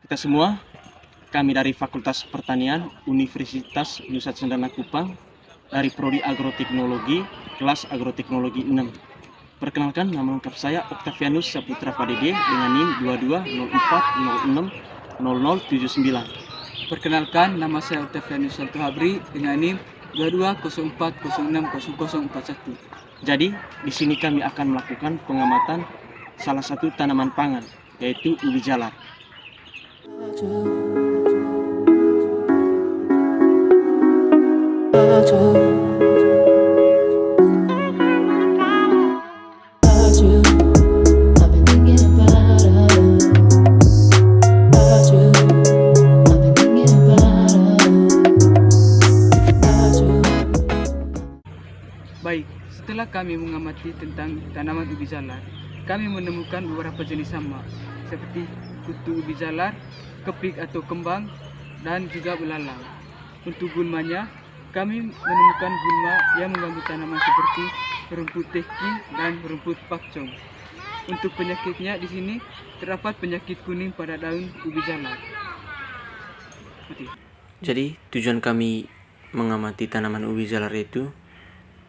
kita semua, kami dari Fakultas Pertanian Universitas Nusa Cendana Kupang dari Prodi Agroteknologi, kelas Agroteknologi 6. Perkenalkan, nama lengkap saya Octavianus Saputra Padede dengan NIM 2204060079. Perkenalkan, nama saya Octavianus Saltu Habri dengan NIM 2204060041. Jadi, di sini kami akan melakukan pengamatan salah satu tanaman pangan, yaitu ubi jalar. Baik, setelah kami mengamati tentang tanaman ubi jalar, kami menemukan beberapa jenis hama seperti kutu ubi jalar, kepik atau kembang, dan juga belalang. Untuk gulmanya, kami menemukan gulma yang mengganggu tanaman seperti rumput teki dan rumput pakcong. Untuk penyakitnya di sini terdapat penyakit kuning pada daun ubi jalar. Jadi tujuan kami mengamati tanaman ubi jalar itu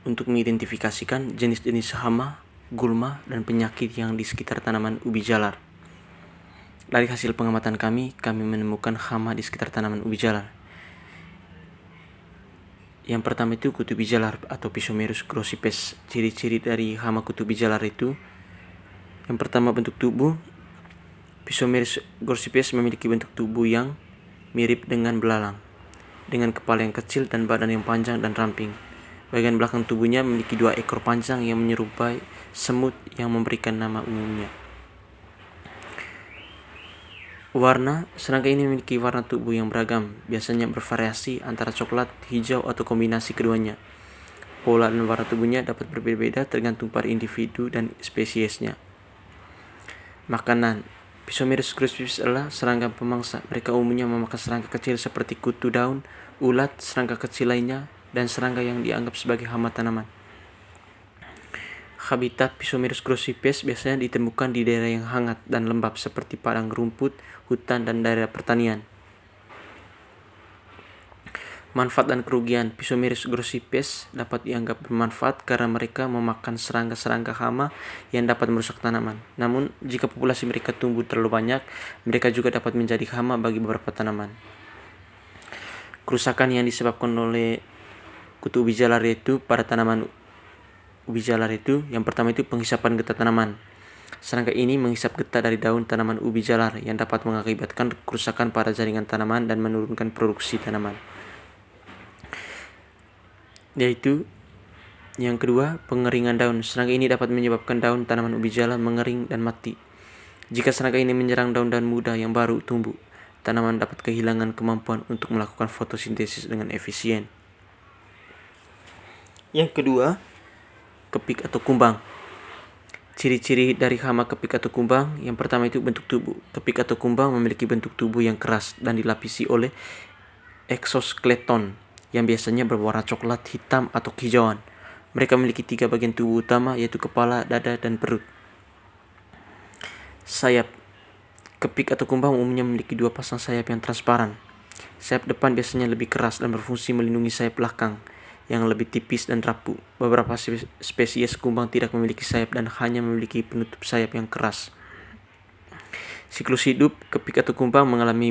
untuk mengidentifikasikan jenis-jenis hama, gulma, dan penyakit yang di sekitar tanaman ubi jalar. Dari hasil pengamatan kami menemukan hama di sekitar tanaman ubi jalar. Yang pertama itu kutu ubi jalar atau Pisomerus grossipes. Ciri-ciri dari hama kutu ubi jalar itu, yang pertama bentuk tubuh. Pisomerus grossipes memiliki bentuk tubuh yang mirip dengan belalang, dengan kepala yang kecil dan badan yang panjang dan ramping. Bagian belakang tubuhnya memiliki 2 ekor panjang yang menyerupai semut yang memberikan nama umumnya. Warna, serangga ini memiliki warna tubuh yang beragam, biasanya bervariasi antara coklat, hijau, atau kombinasi keduanya. Pola dan warna tubuhnya dapat berbeda-beda tergantung pada individu dan spesiesnya. Makanan, Pisomerus grossipes adalah serangga pemangsa. Mereka umumnya memakan serangga kecil seperti kutu daun, ulat, serangga kecil lainnya, dan serangga yang dianggap sebagai hama tanaman. Habitat Pisomerus grossipes biasanya ditemukan di daerah yang hangat dan lembab seperti padang rumput, hutan, dan daerah pertanian. Manfaat dan kerugian, Pisomerus grossipes dapat dianggap bermanfaat karena mereka memakan serangga-serangga hama yang dapat merusak tanaman. Namun, jika populasi mereka tumbuh terlalu banyak, mereka juga dapat menjadi hama bagi beberapa tanaman. Kerusakan yang disebabkan oleh kutu ubi jalar itu pada tanaman ubi jalar itu, yang pertama itu penghisapan getah tanaman. Serangga ini menghisap getah dari daun tanaman ubi jalar yang dapat mengakibatkan kerusakan pada jaringan tanaman dan menurunkan produksi tanaman. Yaitu yang kedua, pengeringan daun. Serangga ini dapat menyebabkan daun tanaman ubi jalar mengering dan mati. Jika serangga ini menyerang daun-daun muda yang baru tumbuh, tanaman dapat kehilangan kemampuan untuk melakukan fotosintesis dengan efisien. Yang kedua, kepik atau kumbang. Ciri-ciri dari hama kepik atau kumbang, yang pertama itu bentuk tubuh. Kepik atau kumbang memiliki bentuk tubuh yang keras dan dilapisi oleh exoskeleton yang biasanya berwarna coklat, hitam, atau kehijauan. Mereka memiliki 3 bagian tubuh utama, yaitu kepala, dada, dan perut. Sayap. Kepik atau kumbang umumnya memiliki 2 pasang sayap yang transparan. Sayap depan biasanya lebih keras dan berfungsi melindungi sayap belakang yang lebih tipis dan rapuh. Beberapa spesies kumbang tidak memiliki sayap dan hanya memiliki penutup sayap yang keras. Siklus hidup kepik atau kumbang mengalami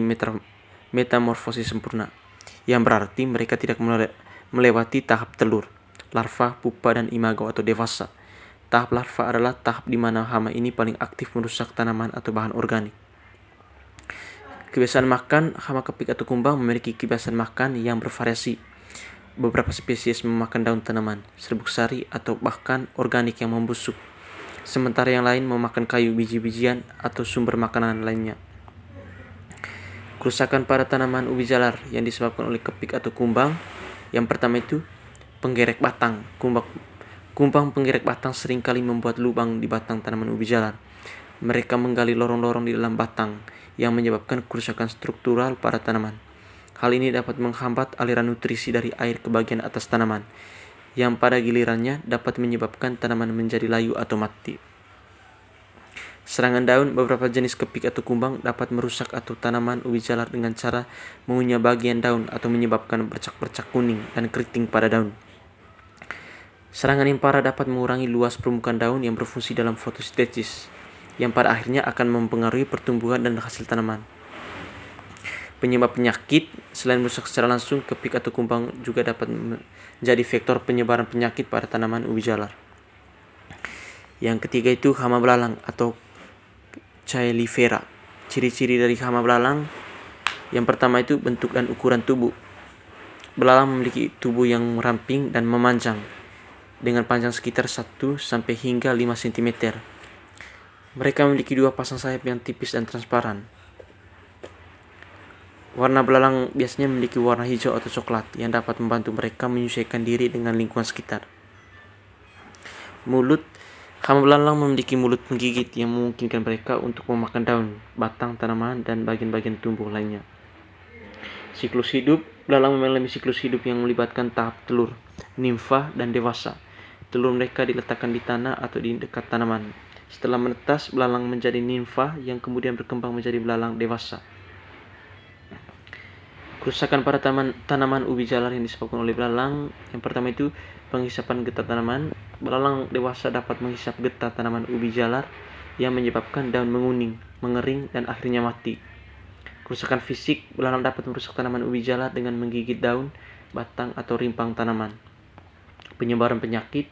metamorfosis sempurna, yang berarti mereka tidak melewati tahap telur, larva, pupa, dan imago atau dewasa. Tahap larva adalah tahap di mana hama ini paling aktif merusak tanaman atau bahan organik. Kebiasaan makan, hama kepik atau kumbang memiliki kebiasaan makan yang bervariasi. Beberapa spesies memakan daun tanaman, serbuk sari, atau bahkan organik yang membusuk. Sementara yang lain memakan kayu, biji-bijian, atau sumber makanan lainnya. Kerusakan pada tanaman ubi jalar yang disebabkan oleh kepik atau kumbang. Yang pertama itu penggerek batang. Kumbang penggerek batang seringkali membuat lubang di batang tanaman ubi jalar. Mereka menggali lorong-lorong di dalam batang yang menyebabkan kerusakan struktural pada tanaman. Hal ini dapat menghambat aliran nutrisi dari air ke bagian atas tanaman, yang pada gilirannya dapat menyebabkan tanaman menjadi layu atau mati. Serangan daun, beberapa jenis kepik atau kumbang dapat merusak atau tanaman ubi jalar dengan cara mengunyah bagian daun atau menyebabkan bercak-bercak kuning dan keriting pada daun. Serangan yang parah dapat mengurangi luas permukaan daun yang berfungsi dalam fotosintesis, yang pada akhirnya akan mempengaruhi pertumbuhan dan hasil tanaman. Penyebab penyakit, selain merusak secara langsung, kepik atau kumbang juga dapat menjadi vektor penyebaran penyakit pada tanaman ubi jalar. Yang ketiga itu hama belalang atau Caelifera. Ciri-ciri dari hama belalang, yang pertama itu bentuk dan ukuran tubuh. Belalang memiliki tubuh yang ramping dan memanjang, dengan panjang sekitar 1 sampai hingga 5 cm. Mereka memiliki 2 pasang sayap yang tipis dan transparan. Warna belalang biasanya memiliki warna hijau atau coklat yang dapat membantu mereka menyesuaikan diri dengan lingkungan sekitar. Mulut, hama belalang memiliki mulut penggigit yang memungkinkan mereka untuk memakan daun, batang tanaman, dan bagian-bagian tumbuh lainnya. Siklus hidup, belalang mengalami siklus hidup yang melibatkan tahap telur, nimfa, dan dewasa. Telur mereka diletakkan di tanah atau di dekat tanaman. Setelah menetas, belalang menjadi nimfa yang kemudian berkembang menjadi belalang dewasa. Kerusakan pada tanaman ubi jalar yang disebabkan oleh belalang, yang pertama itu penghisapan getah tanaman. Belalang dewasa dapat menghisap getah tanaman ubi jalar yang menyebabkan daun menguning, mengering, dan akhirnya mati. Kerusakan fisik, belalang dapat merusak tanaman ubi jalar dengan menggigit daun, batang, atau rimpang tanaman. Penyebaran penyakit,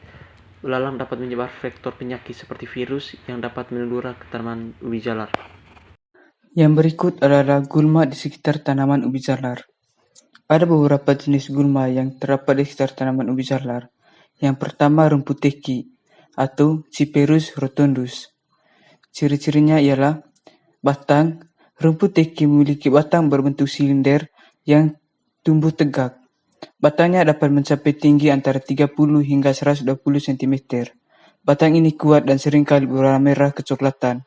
belalang dapat menyebar vektor penyakit seperti virus yang dapat menular ke tanaman ubi jalar. Yang berikut adalah gulma di sekitar tanaman ubi jalar. Ada beberapa jenis gulma yang terdapat di sekitar tanaman ubi jalar. Yang pertama rumput teki atau Cyperus rotundus. Ciri-cirinya ialah batang. Rumput teki memiliki batang berbentuk silinder yang tumbuh tegak. Batangnya dapat mencapai tinggi antara 30 hingga 120 cm. Batang ini kuat dan seringkali berwarna merah kecoklatan.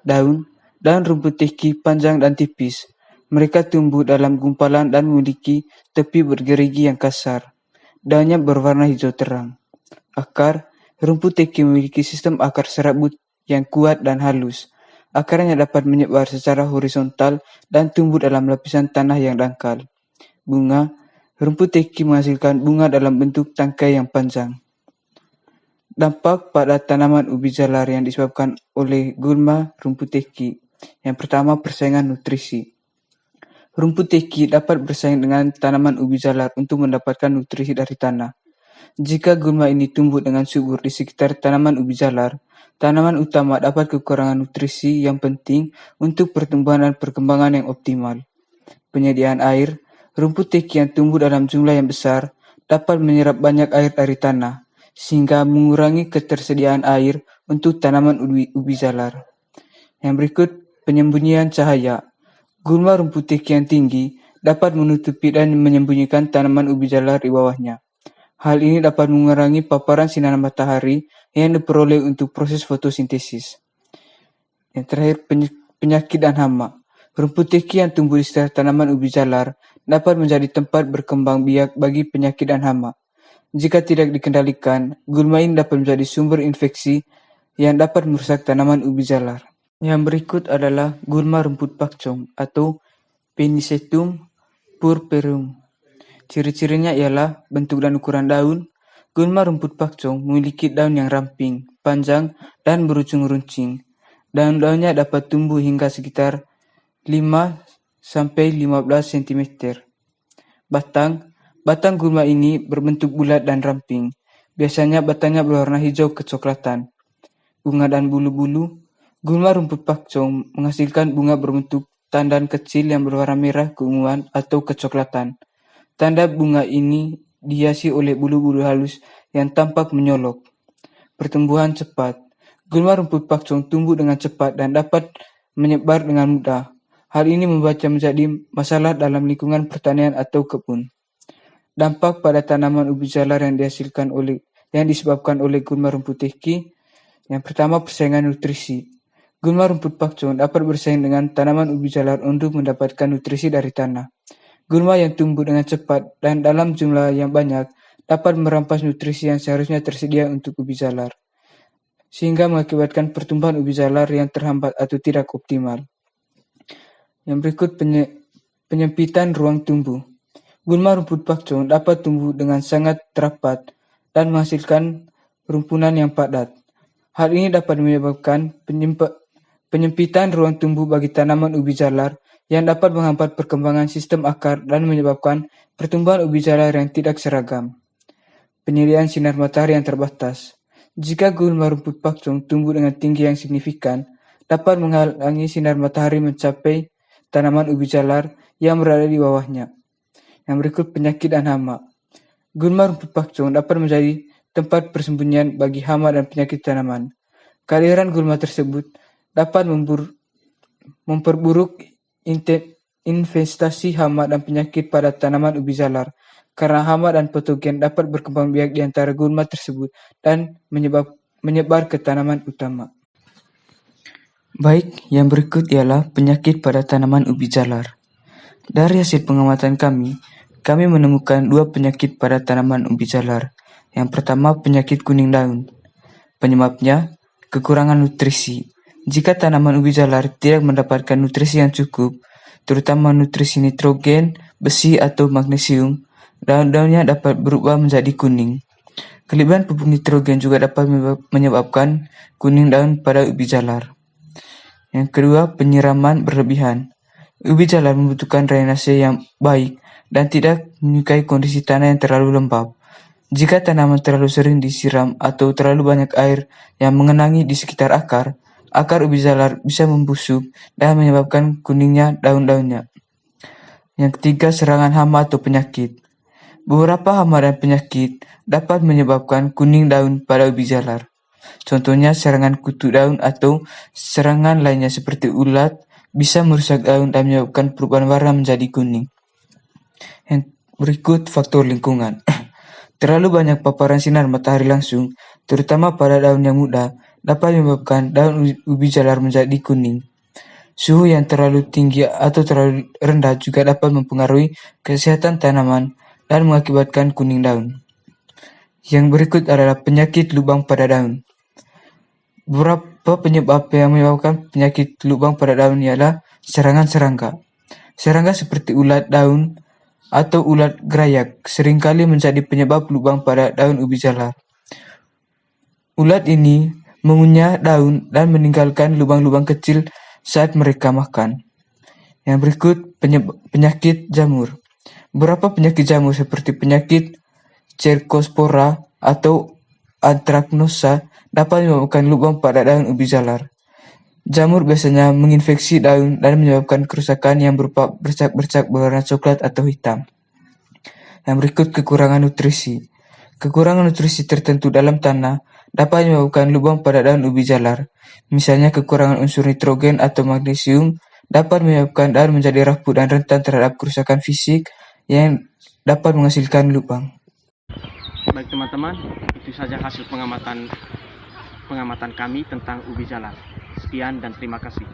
Daun rumput teki panjang dan tipis. Mereka tumbuh dalam gumpalan dan memiliki tepi bergerigi yang kasar. Daunnya berwarna hijau terang. Akar, rumput teki memiliki sistem akar serabut yang kuat dan halus. Akarnya dapat menyebar secara horizontal dan tumbuh dalam lapisan tanah yang dangkal. Bunga, rumput teki menghasilkan bunga dalam bentuk tangkai yang panjang. Dampak pada tanaman ubi jalar yang disebabkan oleh gulma rumput teki. Yang pertama, persaingan nutrisi. Rumput teki dapat bersaing dengan tanaman ubi jalar untuk mendapatkan nutrisi dari tanah. Jika gulma ini tumbuh dengan subur di sekitar tanaman ubi jalar, tanaman utama dapat kekurangan nutrisi yang penting untuk pertumbuhan dan perkembangan yang optimal. Penyediaan air, rumput teki yang tumbuh dalam jumlah yang besar dapat menyerap banyak air dari tanah, sehingga mengurangi ketersediaan air untuk tanaman ubi jalar. Yang berikut, penyembunyian cahaya. Gulma rumput teki yang tinggi dapat menutupi dan menyembunyikan tanaman ubi jalar di bawahnya. Hal ini dapat mengurangi paparan sinar matahari yang diperoleh untuk proses fotosintesis. Yang terakhir, penyakit dan hama. Rumput teki yang tumbuh di sekitar tanaman ubi jalar dapat menjadi tempat berkembang biak bagi penyakit dan hama. Jika tidak dikendalikan, gulma ini dapat menjadi sumber infeksi yang dapat merusak tanaman ubi jalar. Yang berikut adalah gulma rumput pakcong atau Penicetum purpureum. Ciri-cirinya ialah bentuk dan ukuran daun. Gulma rumput pakcong memiliki daun yang ramping, panjang, dan berujung runcing. Daun-daunnya dapat tumbuh hingga sekitar 5-15 cm. Batang gulma ini berbentuk bulat dan ramping. Biasanya batangnya berwarna hijau kecoklatan. Bunga dan bulu-bulu. Gulma rumput pakcong menghasilkan bunga berbentuk tandan kecil yang berwarna merah keunguan atau kecoklatan. Tanda bunga ini dihiasi oleh bulu-bulu halus yang tampak menyolok. Pertumbuhan cepat. Gulma rumput pakcong tumbuh dengan cepat dan dapat menyebar dengan mudah. Hal ini membuatnya menjadi masalah dalam lingkungan pertanian atau kebun. Dampak pada tanaman ubi jalar yang disebabkan oleh gulma rumput teki. Yang pertama, persaingan nutrisi. Gulma rumput pakcong dapat bersaing dengan tanaman ubi jalar untuk mendapatkan nutrisi dari tanah. Gulma yang tumbuh dengan cepat dan dalam jumlah yang banyak dapat merampas nutrisi yang seharusnya tersedia untuk ubi jalar. sehingga mengakibatkan pertumbuhan ubi jalar yang terhambat atau tidak optimal. Yang berikut penyempitan ruang tumbuh. Gulma rumput pakcong dapat tumbuh dengan sangat rapat dan menghasilkan rumpunan yang padat. Hal ini dapat menyebabkan penyempitan ruang tumbuh bagi tanaman ubi jalar yang dapat menghambat perkembangan sistem akar dan menyebabkan pertumbuhan ubi jalar yang tidak seragam. Penyediaan sinar matahari yang terbatas. Jika gulma rumput pakcong tumbuh dengan tinggi yang signifikan, dapat menghalangi sinar matahari mencapai tanaman ubi jalar yang berada di bawahnya. Yang berikut penyakit dan hama. Gulma rumput pakcong dapat menjadi tempat persembunyian bagi hama dan penyakit tanaman. Kehadiran gulma tersebut dapat memperburuk investasi hama dan penyakit pada tanaman ubi jalar, karena hama dan patogen dapat berkembang biak di antara gulma tersebut dan menyebar ke tanaman utama. Baik, yang berikut ialah penyakit pada tanaman ubi jalar. Dari hasil pengamatan kami menemukan 2 penyakit pada tanaman ubi jalar. Yang pertama, penyakit kuning daun. Penyebabnya, kekurangan nutrisi. Jika tanaman ubi jalar tidak mendapatkan nutrisi yang cukup, terutama nutrisi nitrogen, besi atau magnesium, daun-daunnya dapat berubah menjadi kuning. Kelebihan pupuk nitrogen juga dapat menyebabkan kuning daun pada ubi jalar. Yang kedua, penyiraman berlebihan. Ubi jalar membutuhkan drainase yang baik dan tidak menyukai kondisi tanah yang terlalu lembab. Jika tanaman terlalu sering disiram atau terlalu banyak air yang mengenangi di sekitar akar ubi jalar bisa membusuk dan menyebabkan kuningnya daun-daunnya. Yang ketiga, serangan hama atau penyakit. Beberapa hama dan penyakit dapat menyebabkan kuning daun pada ubi jalar. Contohnya serangan kutu daun atau serangan lainnya seperti ulat bisa merusak daun dan menyebabkan perubahan warna menjadi kuning. Yang berikut faktor lingkungan. Terlalu banyak paparan sinar matahari langsung, terutama pada daun yang muda, dapat menyebabkan daun ubi jalar menjadi kuning. Suhu yang terlalu tinggi atau terlalu rendah juga dapat mempengaruhi kesehatan tanaman dan mengakibatkan kuning daun. Yang berikut adalah penyakit lubang pada daun. Beberapa penyebab yang menyebabkan penyakit lubang pada daun ialah serangan serangga. Serangga seperti ulat daun atau ulat gerayak seringkali menjadi penyebab lubang pada daun ubi jalar. Ulat ini mengunyah daun dan meninggalkan lubang-lubang kecil saat mereka makan. Yang berikut penyakit jamur. Beberapa penyakit jamur seperti penyakit Cercospora atau Anthracnosa dapat menyebabkan lubang pada daun ubi jalar. Jamur biasanya menginfeksi daun dan menyebabkan kerusakan yang berupa bercak-bercak berwarna coklat atau hitam. Yang berikut kekurangan nutrisi. Kekurangan nutrisi tertentu dalam tanah dapat menyebabkan lubang pada daun ubi jalar. Misalnya kekurangan unsur nitrogen atau magnesium dapat menyebabkan daun menjadi rapuh dan rentan terhadap kerusakan fisik yang dapat menghasilkan lubang. Baik teman-teman, itu saja hasil pengamatan kami tentang ubi jalar. Sekian dan terima kasih.